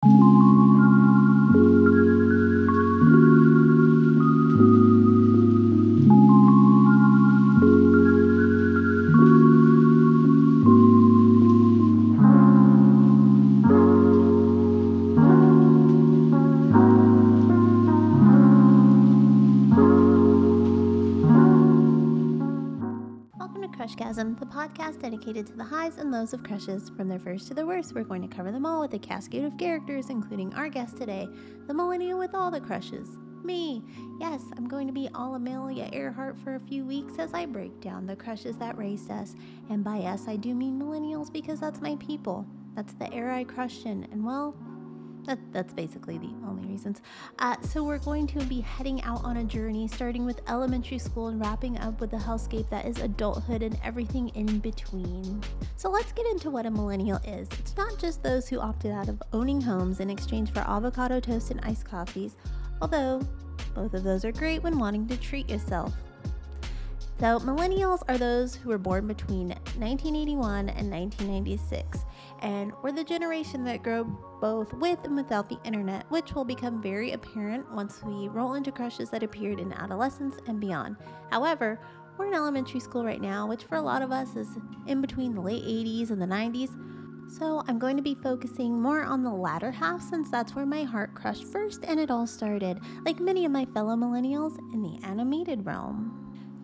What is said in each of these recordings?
Welcome to Crushgasm, the podcast dedicated to the highs and lows of crushes. From their first to their worst, we're going to cover them all with a cascade of characters, including our guest today, the millennial with all the crushes. Me. Yes, I'm going to be all Amelia Earhart for a few weeks as I break down the crushes that raised us. And by us, I do mean millennials because that's my people. That's the era I crushed in, and well, that's basically the only reasons. So we're going to be heading out on a journey, starting with elementary school and wrapping up with the hellscape that is adulthood and everything in between. So let's get into what a millennial is. It's not just those who opted out of owning homes in exchange for avocado toast and iced coffees, although both of those are great when wanting to treat yourself. So millennials are those who were born between 1981 and 1996, and we're the generation that grew both with and without the internet, which will become very apparent once we roll into crushes that appeared in adolescence and beyond. However, we're in elementary school right now, which for a lot of us is in between the late 80s and the 90s, so I'm going to be focusing more on the latter half since that's where my heart crushed first and it all started, like many of my fellow millennials, in the animated realm.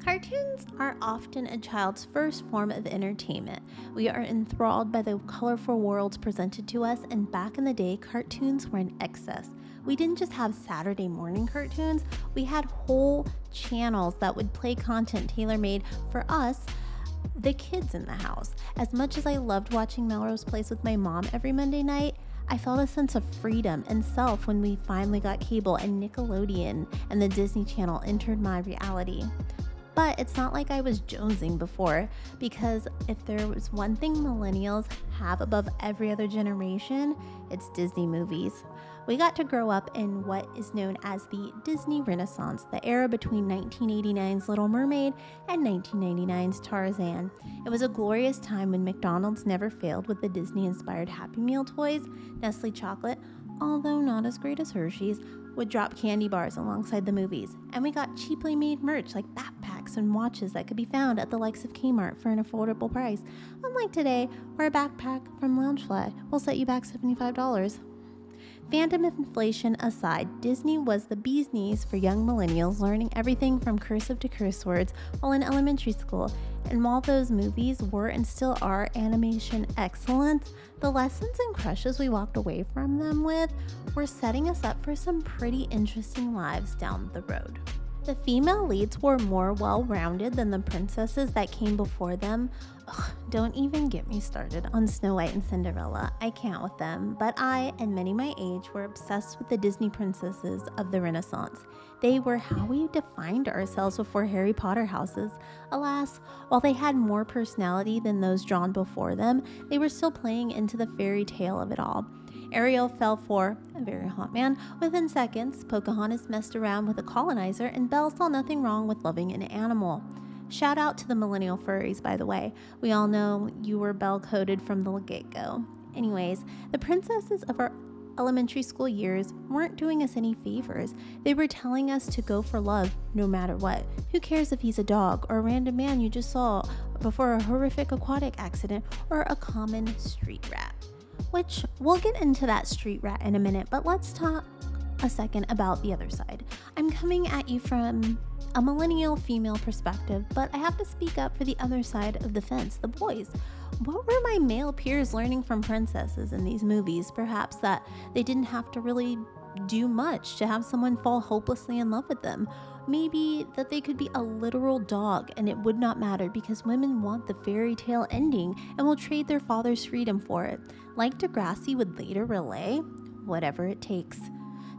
Cartoons are often a child's first form of entertainment. We are enthralled by the colorful worlds presented to us, and back in the day, cartoons were in excess. We didn't just have Saturday morning cartoons, we had whole channels that would play content tailor-made for us, the kids in the house. As much as I loved watching Melrose Place with my mom every Monday night, I felt a sense of freedom and self when we finally got cable and Nickelodeon and the Disney Channel entered my reality. But it's not like I was jonesing before, because if there was one thing millennials have above every other generation, it's Disney movies. We got to grow up in what is known as the Disney Renaissance, the era between 1989's Little Mermaid and 1999's Tarzan. It was a glorious time when McDonald's never failed with the Disney-inspired Happy Meal toys, Nestle chocolate, although not as great as Hershey's, would drop candy bars alongside the movies, and we got cheaply made merch like backpacks and watches that could be found at the likes of Kmart for an affordable price, unlike today where a backpack from Loungefly will set you back $75. Phantom inflation aside, Disney was the bee's knees for young millennials learning everything from cursive to curse words while in elementary school. And while those movies were and still are animation excellence, the lessons and crushes we walked away from them with were setting us up for some pretty interesting lives down the road. The female leads were more well-rounded than the princesses that came before them. Ugh, don't even get me started on Snow White and Cinderella. I can't with them, but I and many my age were obsessed with the Disney princesses of the Renaissance. They were how we defined ourselves before Harry Potter houses. Alas, while they had more personality than those drawn before them, they were still playing into the fairy tale of it all. Ariel fell for a very hot man within seconds, Pocahontas messed around with a colonizer, and Belle saw nothing wrong with loving an animal. Shout out to the millennial furries, by the way. We all know you were Belle-coded from the get-go. Anyways, the princesses of our elementary school years weren't doing us any favors. They were telling us to go for love no matter what. Who cares if he's a dog or a random man you just saw before a horrific aquatic accident or a common street rat? Which we'll get into that street rat in a minute, but let's talk a second about the other side. I'm coming at you from a millennial female perspective, but I have to speak up for the other side of the fence, the boys. What were my male peers learning from princesses in these movies? Perhaps that they didn't have to really do much to have someone fall hopelessly in love with them. Maybe that they could be a literal dog and it would not matter because women want the fairy tale ending and will trade their father's freedom for it. Like Degrassi would later relay, whatever it takes.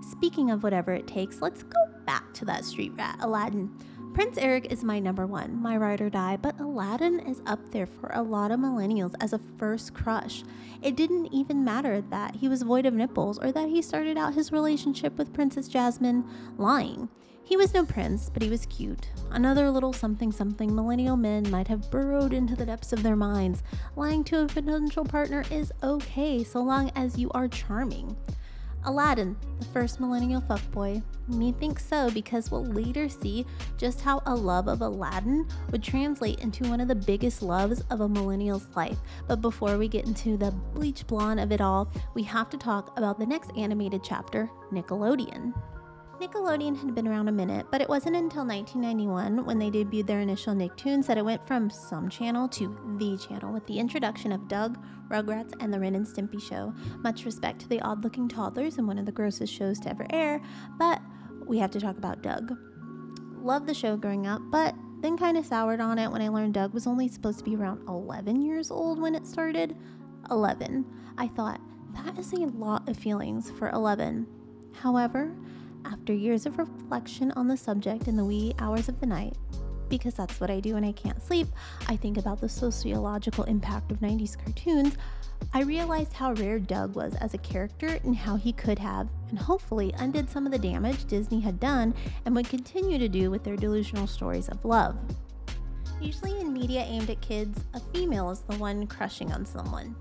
Speaking of whatever it takes, let's go back to that street rat, Aladdin. Prince Eric is my number one, my ride or die, but Aladdin is up there for a lot of millennials as a first crush. It didn't even matter that he was void of nipples or that he started out his relationship with Princess Jasmine lying. He was no prince, but he was cute. Another little something millennial men might have burrowed into the depths of their minds. Lying to a potential partner is okay so long as you are charming. Aladdin, the first millennial fuckboy. Methinks so because we'll later see just how a love of Aladdin would translate into one of the biggest loves of a millennial's life. But before we get into the bleach blonde of it all, we have to talk about the next animated chapter, Nickelodeon. Nickelodeon had been around a minute, but it wasn't until 1991 when they debuted their initial Nicktoons that it went from some channel to the channel with the introduction of Doug, Rugrats, and the Ren and Stimpy show. Much respect to the odd-looking toddlers and one of the grossest shows to ever air, but we have to talk about Doug. Loved the show growing up, but then kind of soured on it when I learned Doug was only supposed to be around 11 years old when it started. 11. I thought, that is a lot of feelings for 11. However, after years of reflection on the subject in the wee hours of the night, because that's what I do when I can't sleep, I think about the sociological impact of 90s cartoons, I realized how rare Doug was as a character and how he could have, and hopefully undid some of the damage Disney had done and would continue to do with their delusional stories of love. Usually in media aimed at kids, a female is the one crushing on someone.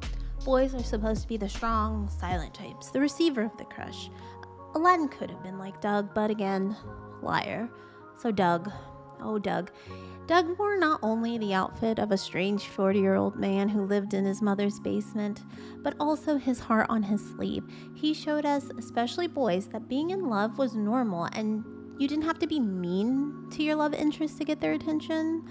Boys are supposed to be the strong, silent types, the receiver of the crush. Aladdin could have been like Doug, but again, liar. So Doug, oh Doug. Doug wore not only the outfit of a strange 40-year-old man who lived in his mother's basement, but also his heart on his sleeve. He showed us, especially boys, that being in love was normal and you didn't have to be mean to your love interest to get their attention.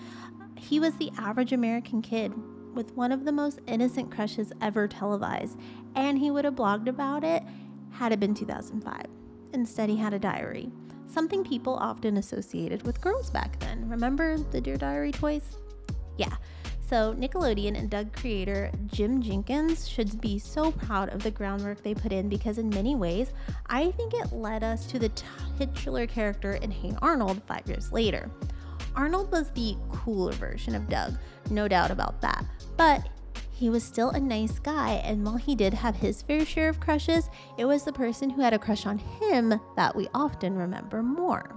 He was the average American kid with one of the most innocent crushes ever televised, and he would have blogged about it had it been 2005. Instead, he had a diary, something people often associated with girls back then. Remember the Dear Diary toys? Yeah. So Nickelodeon and Doug creator Jim Jenkins should be so proud of the groundwork they put in, because in many ways, I think it led us to the titular character in Hey Arnold 5 years later. Arnold was the cooler version of Doug, no doubt about that, but he was still a nice guy, and while he did have his fair share of crushes, it was the person who had a crush on him that we often remember more.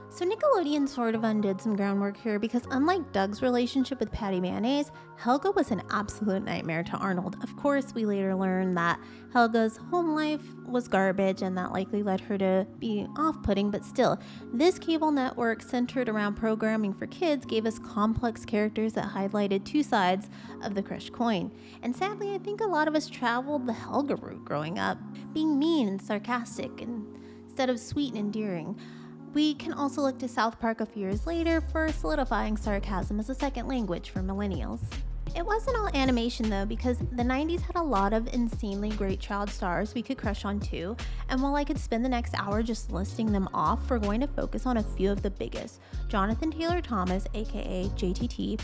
So Nickelodeon sort of undid some groundwork here, because unlike Doug's relationship with Patty Mayonnaise, Helga was an absolute nightmare to Arnold. Of course, we later learned that Helga's home life was garbage, and that likely led her to be off-putting, but still, this cable network centered around programming for kids gave us complex characters that highlighted two sides of the crush coin. And sadly, I think a lot of us traveled the Helga route growing up, being mean and sarcastic instead of sweet and endearing. We can also look to South Park a few years later for solidifying sarcasm as a second language for millennials. It wasn't all animation though, because the 90s had a lot of insanely great child stars we could crush on too, and while I could spend the next hour just listing them off, we're going to focus on a few of the biggest. Jonathan Taylor Thomas, aka JTT,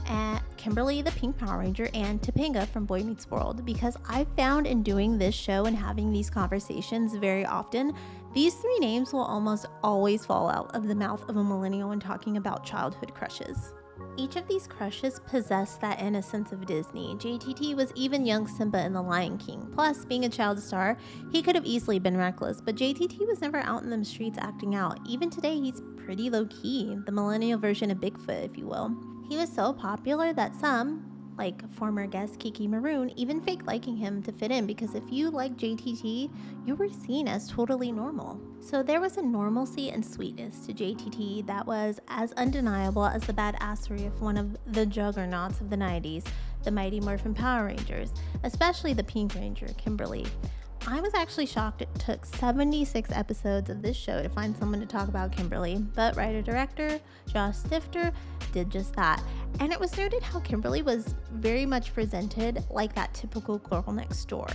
and Kimberly the Pink Power Ranger, and Topanga from Boy Meets World, because I've found in doing this show and having these conversations very often, these three names will almost always fall out of the mouth of a millennial when talking about childhood crushes. Each of these crushes possessed that innocence of Disney. JTT was even young Simba in The Lion King. Plus, being a child star, he could have easily been reckless, but JTT was never out in the streets acting out. Even today, he's pretty low-key, the millennial version of Bigfoot, if you will. He was so popular that some, like former guest Kiki Maroon, even fake liking him to fit in, because if you liked JTT, you were seen as totally normal. So there was a normalcy and sweetness to JTT that was as undeniable as the badassery of one of the juggernauts of the 90s, the Mighty Morphin Power Rangers, especially the Pink Ranger, Kimberly. I was actually shocked it took 76 episodes of this show to find someone to talk about Kimberly, but writer-director Josh Stifter did just that. And it was noted how Kimberly was very much presented like that typical girl next door.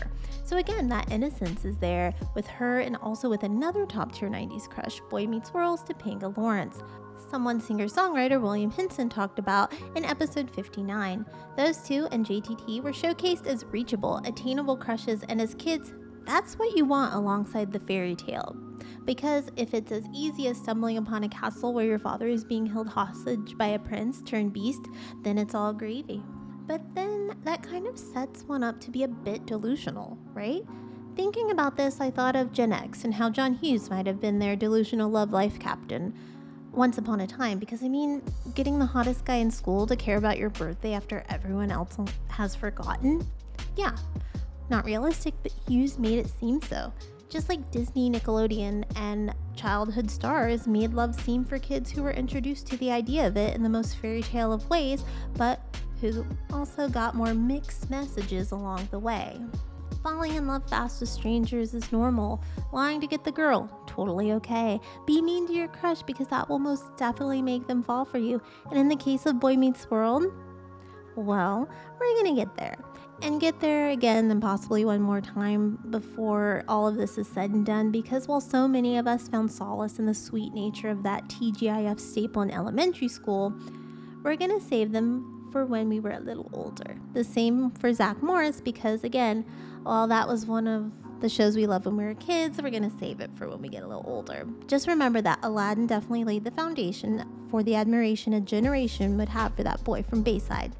So again, that innocence is there with her, and also with another top-tier 90s crush, Boy Meets World's Topanga Lawrence. Someone singer-songwriter William Henson talked about in episode 59. Those two and JTT were showcased as reachable, attainable crushes, and as kids, that's what you want alongside the fairy tale. Because if it's as easy as stumbling upon a castle where your father is being held hostage by a prince turned beast, then it's all gravy. But then that kind of sets one up to be a bit delusional, right? Thinking about this, I thought of Gen X and how John Hughes might have been their delusional love life captain once upon a time, because I mean, getting the hottest guy in school to care about your birthday after everyone else has forgotten? Yeah. Not realistic, but Hughes made it seem so. Just like Disney, Nickelodeon, and childhood stars made love seem for kids who were introduced to the idea of it in the most fairy tale of ways, but who also got more mixed messages along the way. Falling in love fast with strangers is normal. Lying to get the girl, totally okay. Be mean to your crush because that will most definitely make them fall for you. And in the case of Boy Meets World, well, we're gonna get there. And get there again and possibly one more time before all of this is said and done, because while so many of us found solace in the sweet nature of that TGIF staple in elementary school, we're gonna save them for when we were a little older. The same for Zach Morris, because again, while that was one of the shows we loved when we were kids, we're gonna save it for when we get a little older. Just remember that Aladdin definitely laid the foundation for the admiration a generation would have for that boy from Bayside.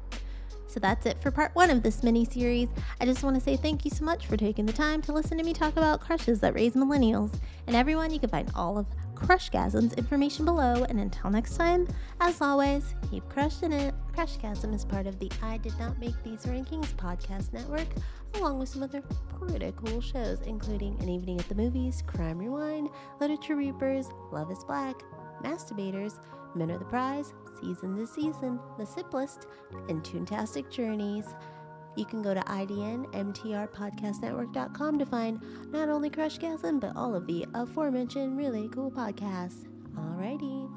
So that's it for part 1 of this mini-series. I just want to say thank you so much for taking the time to listen to me talk about crushes that raise millennials. And everyone, you can find all of Crushgasm's information below. And until next time, as always, keep crushing it. Crushgasm is part of the I Did Not Make These Rankings podcast network, along with some other pretty cool shows, including An Evening at the Movies, Crime Rewind, Literature Reapers, Love is Black, Masturbators, Men Are the Prize, Season to Season, The Sip List, and Toontastic Journeys. You can go to idnmtrpodcastnetwork.com to find not only Crushgasm, but all of the aforementioned really cool podcasts. Alrighty.